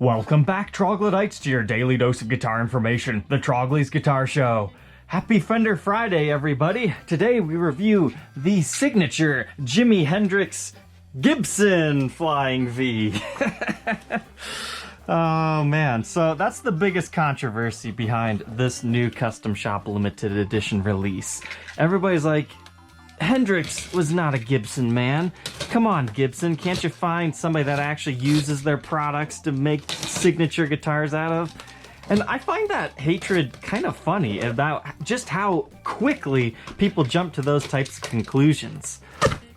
Welcome back, Troglodytes, to your daily dose of guitar information, the Trogly's Guitar Show. Happy Fender Friday, everybody. Today we review the signature Jimi Hendrix Gibson Flying V. Oh man, so that's the biggest controversy behind this new custom shop limited edition release. Everybody's like, Hendrix was not a Gibson man. Come on, Gibson, can't you find somebody that actually uses their products to make signature guitars out of? And I find that hatred kind of funny about just how quickly people jump to those types of conclusions.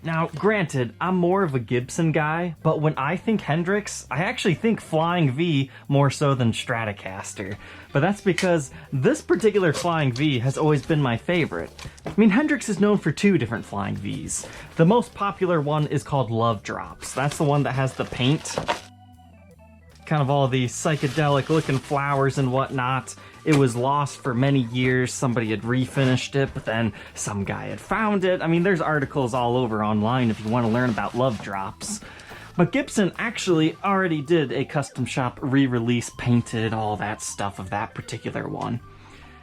Now, granted, I'm more of a Gibson guy, but when I think Hendrix, I actually think Flying V more so than Stratocaster. But that's because this particular Flying V has always been my favorite. I mean, Hendrix is known for two different Flying Vs. The most popular one is called Love Drops. That's the one that has the paint, kind of all the psychedelic looking flowers and whatnot. It was lost for many years. Somebody had refinished it, but then some guy had found it. I mean, there's articles all over online if you want to learn about Love Drops. But Gibson actually already did a custom shop re-release, painted, all that stuff of that particular one.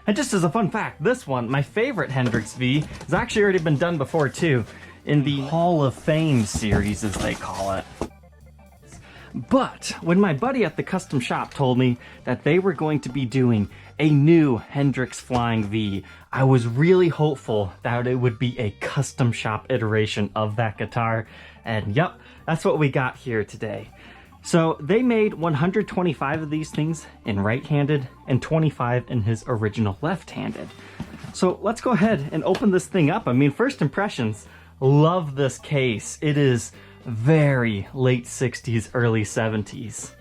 And just as a fun fact, this one, my favorite Hendrix V, has actually already been done before too, in the Hall of Fame series, as they call it. But when my buddy at the custom shop told me that they were going to be doing a new Hendrix Flying V, I was really hopeful that it would be a custom shop iteration of that guitar. And yep, that's what we got here today. So they made 125 of these things in right-handed and 25 in his original left-handed. So let's go ahead and open this thing up. I mean, first impressions, love this case. It is very late 60s, early 70s.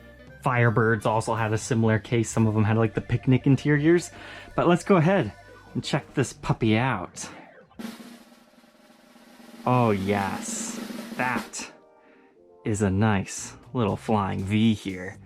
Firebirds also had a similar case. Some of them had like the picnic interiors. But let's go ahead and check this puppy out. Oh yes, that is a nice little Flying V here.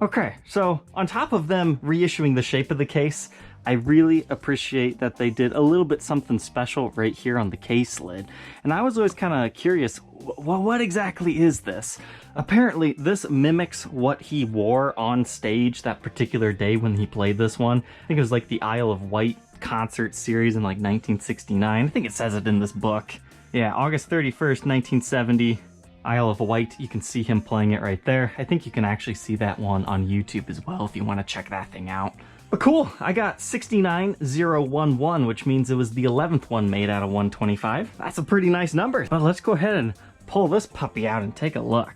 Okay, so on top of them reissuing the shape of the case, I really appreciate that they did a little bit something special right here on the case lid. And I was always kind of curious, well, what exactly is this? Apparently, this mimics what he wore on stage that particular day when he played this one. I think it was like the Isle of Wight concert series in like 1969. I think it says it in this book. Yeah, August 31st, 1970. Isle of Wight, you can see him playing it right there. I think you can actually see that one on YouTube as well if you want to check that thing out. But cool, I got 69011, which means it was the 11th one made out of 125. That's a pretty nice number. But let's go ahead and pull this puppy out and take a look.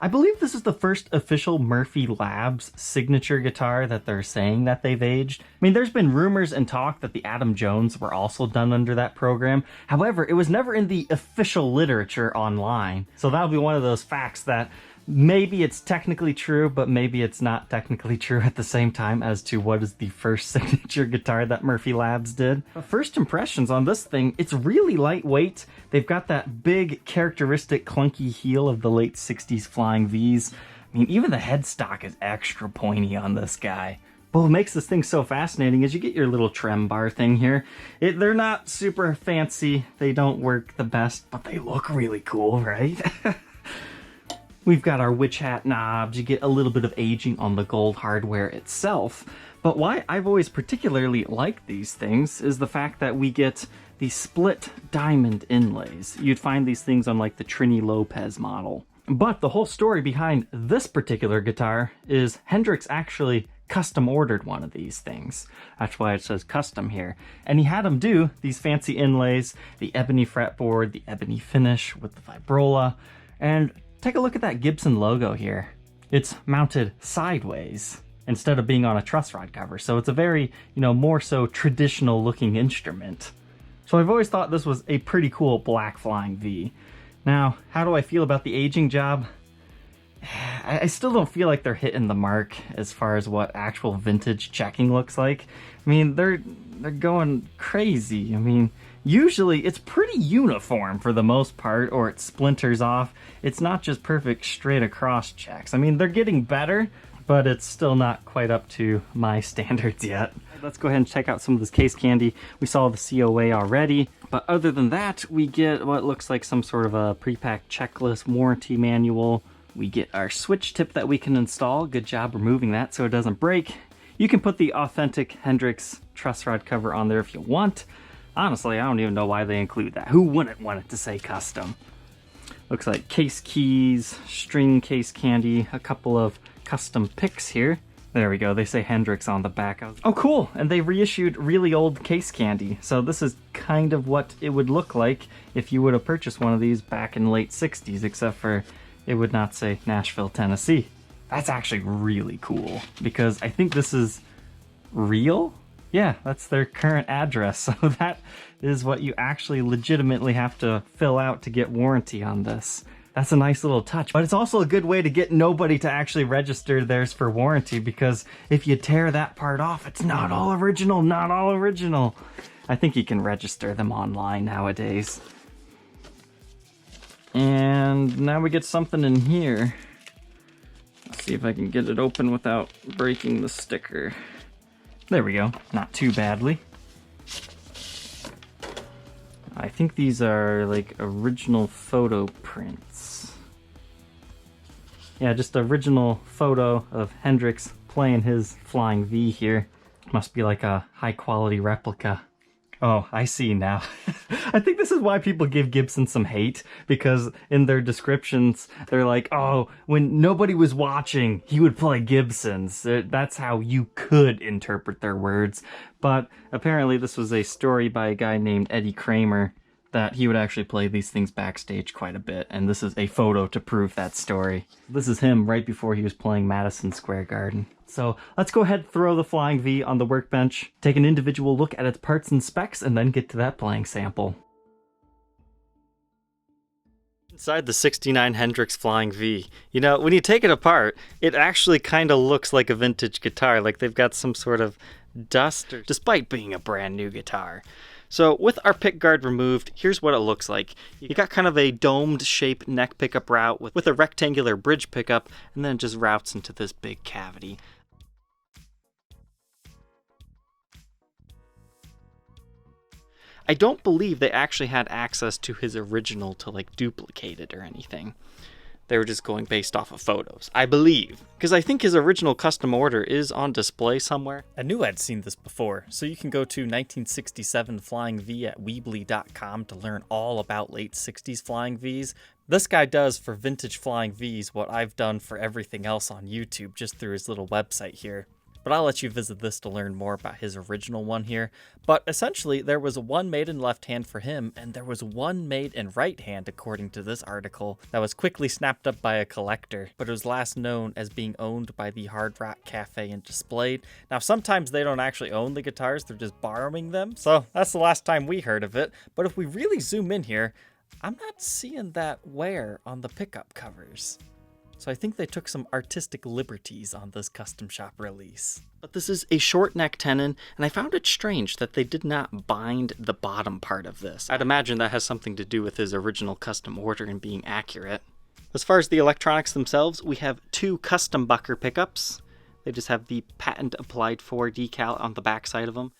I believe this is the first official Murphy Labs signature guitar that they're saying that they've aged. I mean, there's been rumors and talk that the Adam Jones were also done under that program. However, it was never in the official literature online. So that'll be one of those facts that maybe it's technically true, but maybe it's not technically true at the same time as to what is the first signature guitar that Murphy Labs did. But first impressions on this thing, it's really lightweight. They've got that big characteristic clunky heel of the late 60s Flying Vs. I mean, even the headstock is extra pointy on this guy. But what makes this thing so fascinating is you get your little trem bar thing here. They're not super fancy, they don't work the best, but they look really cool, right? We've got our witch hat knobs. You get a little bit of aging on the gold hardware itself. But why I've always particularly liked these things is the fact that we get the split diamond inlays. You'd find these things on like the Trini Lopez model. But the whole story behind this particular guitar is Hendrix actually custom ordered one of these things. That's why it says custom here. And he had them do these fancy inlays, the ebony fretboard, the ebony finish with the vibrola, and take a look at that Gibson logo here. It's mounted sideways instead of being on a truss rod cover. So it's a very, more so traditional looking instrument. So I've always thought this was a pretty cool black Flying V. Now, how do I feel about the aging job? I still don't feel like they're hitting the mark as far as what actual vintage checking looks like. I mean, they're going crazy. I mean, usually it's pretty uniform for the most part, or it splinters off. It's not just perfect straight across checks. I mean, they're getting better, but it's still not quite up to my standards yet. Let's go ahead and check out some of this case candy. We saw the COA already, but other than that, we get what looks like some sort of a pre-packed checklist, warranty manual, We get our switch tip that we can install. Good job removing that so it doesn't break. You can put the authentic Hendrix truss rod cover on there if you want. Honestly, I don't even know why they include that. Who wouldn't want it to say custom? Looks like case keys, string case candy, a couple of custom picks here. There we go, they say Hendrix on the back. Oh cool, and they reissued really old case candy. So this is kind of what it would look like if you would have purchased one of these back in the late 60s, except for it would not say Nashville, Tennessee. That's actually really cool, because I think this is real? Yeah, that's their current address, so that is what you actually legitimately have to fill out to get warranty on this. That's a nice little touch, but it's also a good way to get nobody to actually register theirs for warranty, because if you tear that part off, it's not all original, not all original. I think you can register them online nowadays. And now we get something in here. Let's see if I can get it open without breaking the sticker. There we go, not too badly. I think these are like original photo prints. Yeah, just original photo of Hendrix playing his Flying V here. Must be like a high quality replica. Oh, I see now. I think this is why people give Gibson some hate, because in their descriptions, they're like, oh, when nobody was watching, he would play Gibsons. That's how you could interpret their words. But apparently this was a story by a guy named Eddie Kramer that he would actually play these things backstage quite a bit, and this is a photo to prove that story. This is him right before he was playing Madison Square Garden. So let's go ahead and throw the Flying V on the workbench, take an individual look at its parts and specs, and then get to that playing sample. Inside the '69 Hendrix Flying V, you know, when you take it apart, it actually kind of looks like a vintage guitar, like they've got some sort of dust, despite being a brand new guitar. So with our pick guard removed, here's what it looks like. You got kind of a domed shaped neck pickup route with a rectangular bridge pickup, and then it just routes into this big cavity. I don't believe they actually had access to his original to like duplicate it or anything. They were just going based off of photos, I believe. Because I think his original custom order is on display somewhere. I knew I'd seen this before, so you can go to 1967 Flying V at Weebly.com to learn all about late 60s Flying Vs. This guy does for vintage Flying Vs what I've done for everything else on YouTube just through his little website here. But I'll let you visit this to learn more about his original one here. But essentially, there was one made in left hand for him, and there was one made in right hand, according to this article, that was quickly snapped up by a collector, but it was last known as being owned by the Hard Rock Cafe and displayed. Now, sometimes they don't actually own the guitars, they're just borrowing them, so that's the last time we heard of it. But if we really zoom in here, I'm not seeing that wear on the pickup covers. So I think they took some artistic liberties on this custom shop release. But this is a short neck tenon, and I found it strange that they did not bind the bottom part of this. I'd imagine that has something to do with his original custom order and being accurate. As far as the electronics themselves, we have two custom Bucker pickups. They just have the patent applied for decal on the back side of them.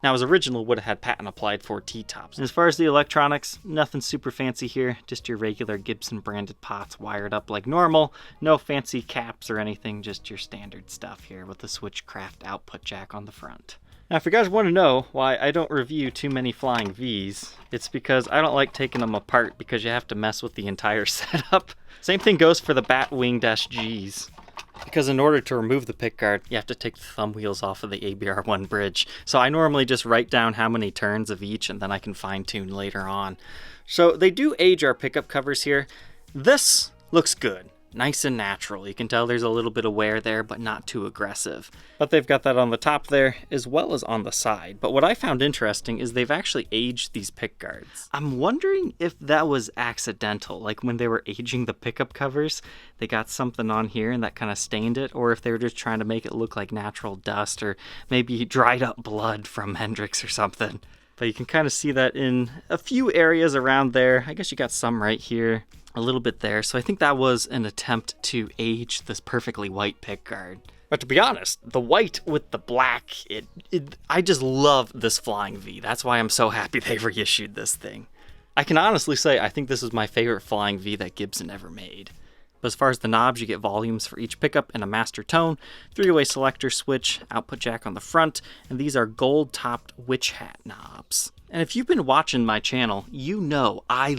Now, his original would have had patent applied for T-tops. As far as the electronics, nothing super fancy here, just your regular Gibson branded pots wired up like normal, no fancy caps or anything, just your standard stuff here with the Switchcraft output jack on the front. Now, if you guys want to know why I don't review too many Flying Vs, it's because I don't like taking them apart because you have to mess with the entire setup. Same thing goes for the Batwing Gs. Because in order to remove the pickguard, you have to take the thumb wheels off of the ABR1 bridge. So I normally just write down how many turns of each and then I can fine tune later on. So they do age our pickup covers here. This looks good. Nice and natural. You can tell there's a little bit of wear there, but not too aggressive. But they've got that on the top there, as well as on the side. But what I found interesting is they've actually aged these pick guards. I'm wondering if that was accidental, like when they were aging the pickup covers, they got something on here and that kind of stained it, or if they were just trying to make it look like natural dust, or maybe dried up blood from Hendrix or something. But you can kind of see that in a few areas around there. I guess you got some right here. A little bit there, so I think that was an attempt to age this perfectly white pickguard. But to be honest, the white with the black, I just love this Flying V. That's why I'm so happy they reissued this thing. I can honestly say I think this is my favorite Flying V that Gibson ever made. But as far as the knobs, you get volumes for each pickup and a master tone, 3-way selector switch, output jack on the front, and these are gold-topped witch hat knobs. And if you've been watching my channel, you know I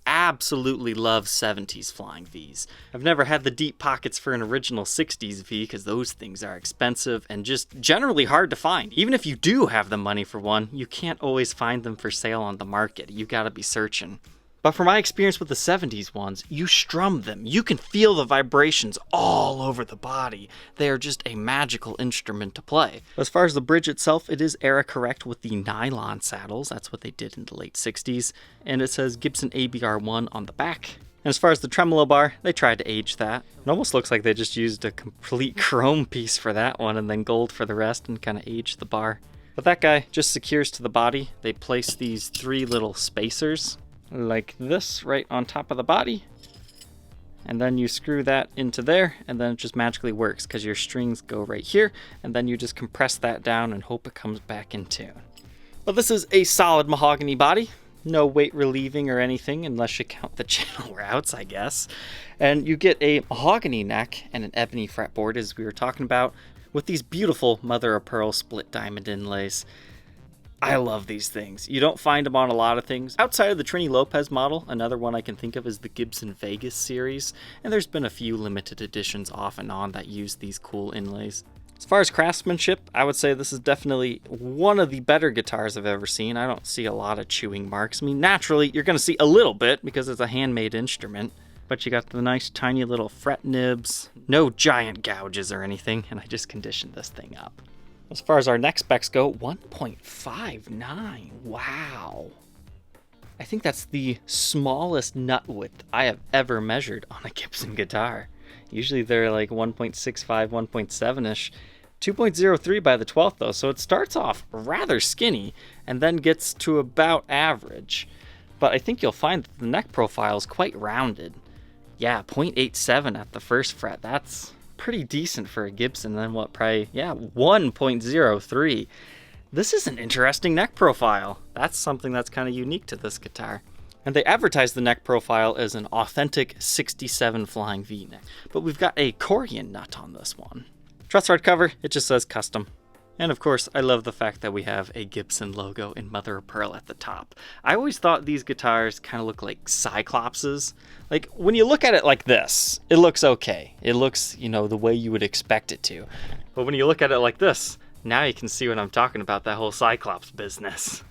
absolutely love 70s Flying Vs. I've never had the deep pockets for an original 60s V because those things are expensive and just generally hard to find. Even if you do have the money for one, you can't always find them for sale on the market. You gotta be searching. But from my experience with the 70s ones, you strum them. You can feel the vibrations all over the body. They are just a magical instrument to play. As far as the bridge itself, it is era correct with the nylon saddles. That's what they did in the late 60s. And it says Gibson ABR1 on the back. And as far as the tremolo bar, they tried to age that. It almost looks like they just used a complete chrome piece for that one and then gold for the rest and kind of aged the bar. But that guy just secures to the body. They place these 3 little spacers like this right on top of the body, and then you screw that into there, and then it just magically works because your strings go right here, and then you just compress that down and hope it comes back in tune. But this is a solid mahogany body, no weight relieving or anything unless you count the channel routes, I guess. And you get a mahogany neck and an ebony fretboard, as we were talking about, with these beautiful mother of pearl split diamond inlays. I love these things. You don't find them on a lot of things. Outside of the Trini Lopez model, another one I can think of is the Gibson Vegas series, and there's been a few limited editions off and on that use these cool inlays. As far as craftsmanship, I would say this is definitely one of the better guitars I've ever seen. I don't see a lot of chewing marks. I mean, naturally, you're going to see a little bit because it's a handmade instrument, but you got the nice tiny little fret nibs, no giant gouges or anything, and I just conditioned this thing up. As far as our neck specs go, 1.59. Wow. I think that's the smallest nut width I have ever measured on a Gibson guitar. Usually they're like 1.65, 1.7-ish. 2.03 by the 12th though, so it starts off rather skinny and then gets to about average. But I think you'll find that the neck profile is quite rounded. Yeah, 0.87 at the first fret. That's pretty decent for a Gibson. Then what, probably, 1.03. This is an interesting neck profile. That's something that's kind of unique to this guitar. And they advertise the neck profile as an authentic 67 Flying V neck. But we've got a Corian nut on this one. Truss rod cover, it just says custom. And of course, I love the fact that we have a Gibson logo in mother of pearl at the top. I always thought these guitars kind of look like Cyclopses. Like, when you look at it like this, it looks okay. It looks, you know, the way you would expect it to. But when you look at it like this, now you can see what I'm talking about, that whole Cyclops business.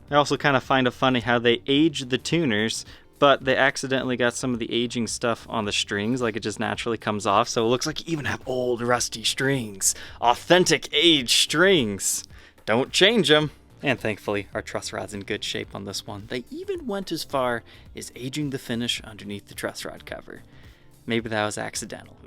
I also kind of find it funny how they age the tuners, but they accidentally got some of the aging stuff on the strings, like it just naturally comes off, so it looks like you even have old rusty strings. Authentic aged strings. Don't change them. And thankfully, our truss rod's in good shape on this one. They even went as far as aging the finish underneath the truss rod cover. Maybe that was accidental.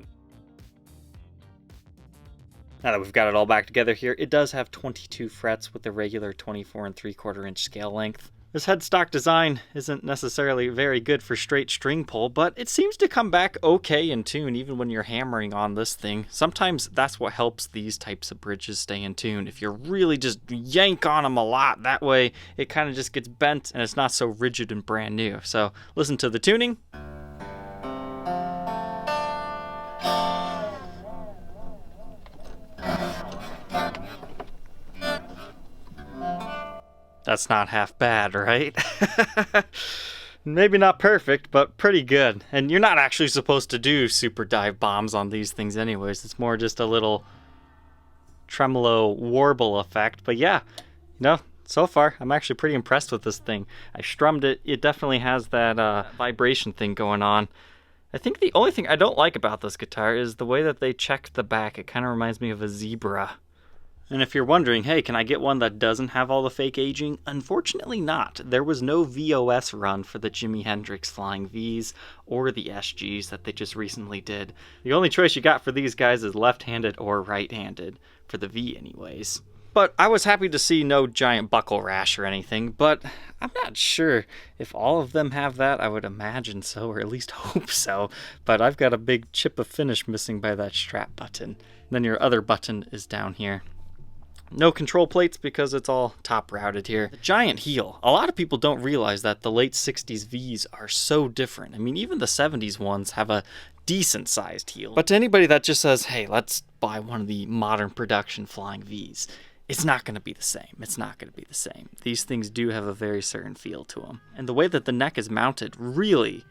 Now that we've got it all back together here, it does have 22 frets with the regular 24 3/4 inch scale length. This headstock design isn't necessarily very good for straight string pull, but it seems to come back okay in tune even when you're hammering on this thing. Sometimes that's what helps these types of bridges stay in tune. If you really just yank on them a lot, that way it kind of just gets bent and it's not so rigid and brand new. So listen to the tuning. That's not half bad, right? Maybe not perfect, but pretty good. And you're not actually supposed to do super dive bombs on these things anyways. It's more just a little tremolo warble effect. But yeah, you know, so far I'm actually pretty impressed with this thing. I strummed it. It definitely has that vibration thing going on. I think the only thing I don't like about this guitar is the way that they check the back. It kind of reminds me of a zebra. And if you're wondering, hey, can I get one that doesn't have all the fake aging? Unfortunately not. There was no VOS run for the Jimi Hendrix Flying Vs or the SGs that they just recently did. The only choice you got for these guys is left-handed or right-handed, for the V anyways. But I was happy to see no giant buckle rash or anything, but I'm not sure if all of them have that. I would imagine so, or at least hope so. But I've got a big chip of finish missing by that strap button. And then your other button is down here. No control plates because it's all top routed here. The giant heel. A lot of people don't realize that the late 60s Vs are so different. I mean, even the 70s ones have a decent sized heel. But to anybody that just says, hey, let's buy one of the modern production Flying Vs, it's not going to be the same. It's not going to be the same. These things do have a very certain feel to them. And the way that the neck is mounted really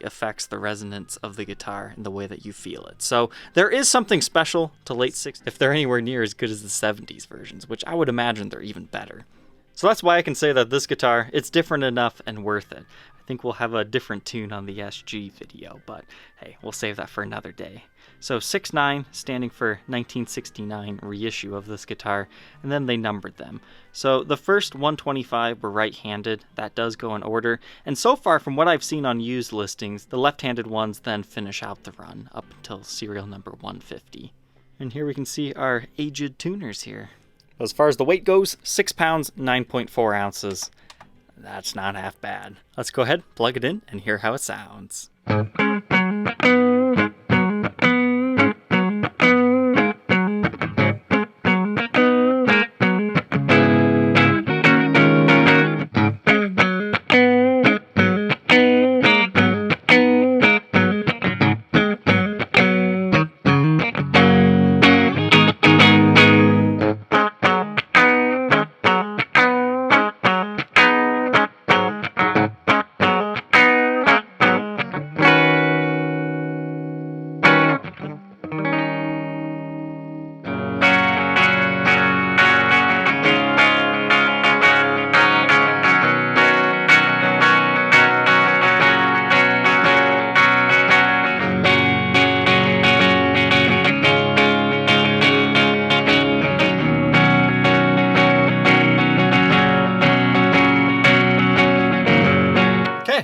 affects the resonance of the guitar and the way that you feel it. So there is something special to late 60s if they're anywhere near as good as the 70s versions, which I would imagine they're even better. So that's why I can say that this guitar, it's different enough and worth it. I think we'll have a different tune on the SG video, but hey, we'll save that for another day. So 6.9 standing for 1969 reissue of this guitar, and then they numbered them. So the first 125 were right-handed, that does go in order, and so far from what I've seen on used listings, the left-handed ones then finish out the run up until serial number 150. And here we can see our aged tuners here. As far as the weight goes, 6 pounds, 9.4 ounces. That's not half bad. Let's go ahead, plug it in, and hear how it sounds.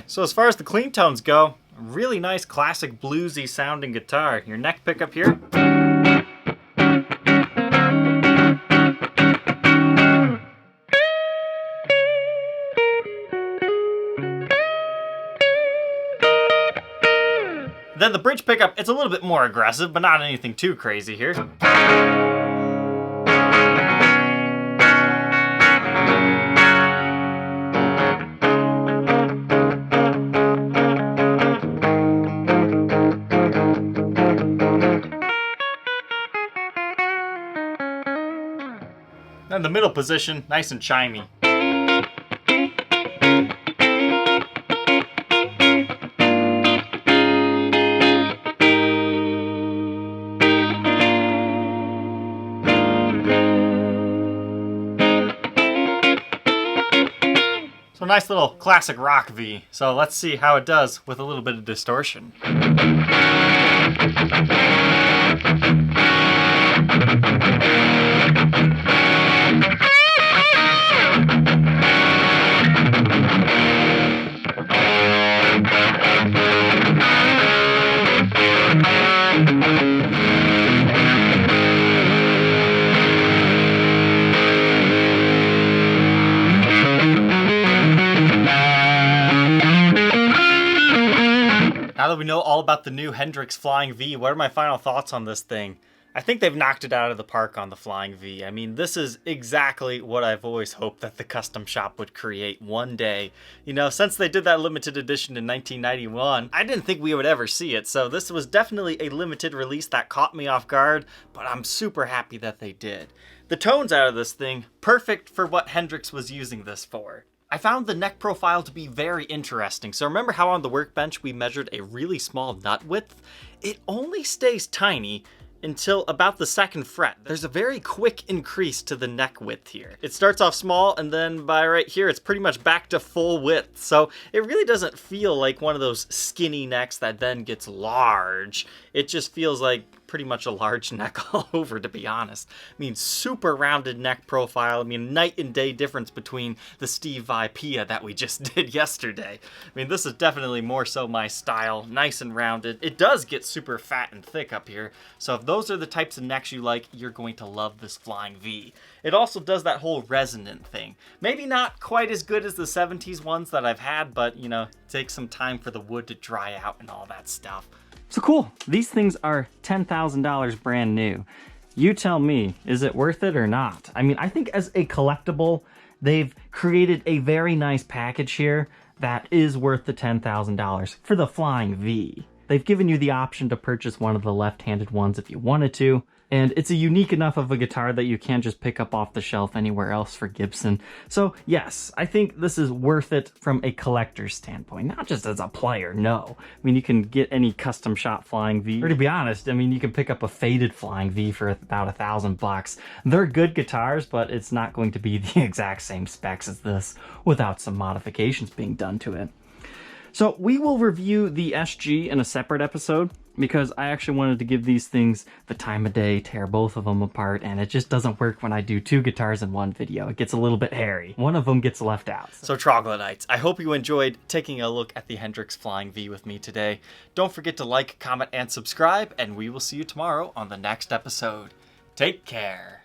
So as far as the clean tones go, a really nice classic bluesy sounding guitar. Your neck pickup here. Then the bridge pickup, it's a little bit more aggressive, but not anything too crazy here. And the middle position, nice and chimey. So nice little classic rock V. So let's see how it does with a little bit of distortion. Now that we know all about the new Hendrix Flying V, what are my final thoughts on this thing? I think they've knocked it out of the park on the Flying V. I mean, this is exactly what I've always hoped that the custom shop would create one day. You know, since they did that limited edition in 1991, I didn't think we would ever see it. So this was definitely a limited release that caught me off guard, but I'm super happy that they did. The tones out of this thing, perfect for what Hendrix was using this for. I found the neck profile to be very interesting. So remember how on the workbench we measured a really small nut width? It only stays tiny until about the 2nd fret. There's a very quick increase to the neck width here. It starts off small, and then by right here, it's pretty much back to full width. So it really doesn't feel like one of those skinny necks that then gets large. It just feels like pretty much a large neck all over, to be honest. I mean, super rounded neck profile. I mean, night and day difference between the Steve Vai Pia that we just did yesterday. I mean, this is definitely more so my style. Nice and rounded. It does get super fat and thick up here. So if those are the types of necks you like, you're going to love this Flying V. It also does that whole resonant thing. Maybe not quite as good as the 70s ones that I've had, but, you know, it takes some time for the wood to dry out and all that stuff. So cool. These things are $10,000 brand new. You tell me, is it worth it or not? I mean, I think as a collectible, they've created a very nice package here that is worth the $10,000 for the Flying V. They've given you the option to purchase one of the left-handed ones if you wanted to, and it's a unique enough of a guitar that you can't just pick up off the shelf anywhere else for Gibson. So yes, I think this is worth it from a collector's standpoint, not just as a player, no. I mean, you can get any custom shot Flying V, or to be honest, I mean, you can pick up a faded Flying V for about $1,000. They're good guitars, but it's not going to be the exact same specs as this without some modifications being done to it. So we will review the SG in a separate episode because I actually wanted to give these things the time of day, tear both of them apart, and it just doesn't work when I do two guitars in one video. It gets a little bit hairy. One of them gets left out. So Troglodytes, I hope you enjoyed taking a look at the Hendrix Flying V with me today. Don't forget to like, comment, and subscribe, and we will see you tomorrow on the next episode. Take care.